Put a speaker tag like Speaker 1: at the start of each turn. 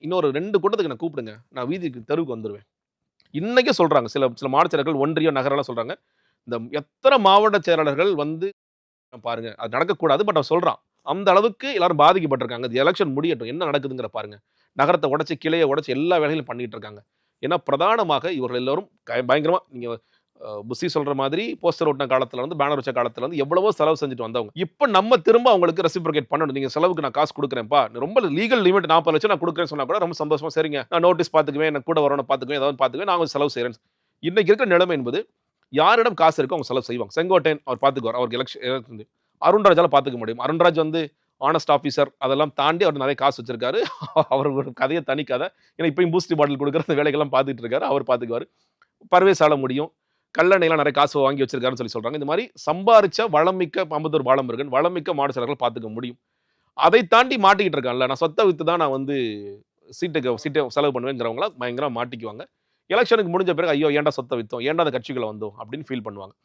Speaker 1: இன்னொரு 2 கூட்டத்துக்கு என்ன கூப்பிடுங்க. நான் வீதிக்கு தெருவுக்கு வந்துருவேன். இன்னைக்கே சொல்றாங்க. சில சில மாவட்ட செயலர்கள், ஒன்றியம், நகரெல்லாம் சொல்றாங்க. இந்த எத்தன மாவட்ட செயலாளர்கள் வந்து பாருங்க. அது நடக்கக்கூடாது. பட் அவன் சொல்றான். அந்த அளவுக்கு எல்லாரும் பாதிக்கப்பட்டிருக்காங்க. இந்த எலக்ஷன் முடியட்டும். என்ன நடக்குதுங்கிற பாருங்க. நகரத்த உடைச்சு, கிளைய உடைச்சு எல்லா வேலைகளும் பண்ணிட்டு இருக்காங்க. ஏன்னா பிரதானமாக இவர்கள் எல்லோரும் பயங்கரமா நீங்க புஸ்ஸி சொல்ற மாதிரி போஸ்டர் ஒட்டின காலத்துல வந்து பேனர் வச்ச காலத்துல வந்து எவ்வளவோ செலவு செஞ்சுட்டு வந்தவங்க. இப்ப நம்ம திரும்ப அவங்களுக்கு ரெசிப்ரோகேட் பண்ணணும். நீங்க செலவுக்கு நான் காசு குடுக்குறேன்ப்பா. ரொம்ப லீகல் லிமிட் 40 லட்சம் நான் குடுக்குறேன்னு சொன்னா கூட ரொம்ப சந்தோஷமா சரிங்க. நான் நோட்டீஸ் பாத்துக்குவேன். எனக்கு கூட வரவன பாத்துக்குவேன். ஏதாவது பாத்துக்குவேன். நான் கொஞ்சம் செலவு செய்றேன். இன்னைக்கு இருக்கிற நிலைமை என்பது யாரிடம் காசு இருக்கோ அவங்க செலவு செய்வாங்க. செங்கோட்டையன் அவர் பாத்துக்குவார். அவருக்கு எலக்ஷன் அருண்ராஜால பாத்துக்க முடியும். அருண்ராஜ் வந்து ஹானஸ்ட் ஆபீசர் அதெல்லாம் தாண்டி அவர் நிறைய காசு வச்சிருக்காரு. அவர் ஒரு கதைய தனி கதை. ஏன்னா இப்பயும் பூஸ்ட் பாட்டில் குடுக்குற அந்த வேலைகள்லாம் பாத்துட்டு இருக்காரு. அவர் பாத்துக்குவாரு. பர்வேஸ் ஆள முடியும். கல்லணைலாம் நிறைய காசு வாங்கி வச்சிருக்காருன்னு சொல்றாங்க. இந்த மாதிரி சம்பாரிச்ச வளமிக்க அம்பத்தூர் பாலமுருகன், வளமிக்க மாவட்ட செயலர்கள் பாத்துக்க முடியும். அதை தாண்டி மாட்டிக்கிட்டு இருக்கான்ல. நான் சொத்த வித்து தான் நான் வந்து சீட்ட செலவு பண்ணுவேங்கிறவங்கள பயங்கரமா மாட்டிக்குவாங்க. எலக்ஷனுக்கு முடிஞ்ச பிறகு ஐயோ ஏன்டா சொத்த வித்தோம்? ஏன்டா அந்த கட்சிக்குள்ள வந்தோம்? அப்படின்னு ஃபீல் பண்ணுவாங்க.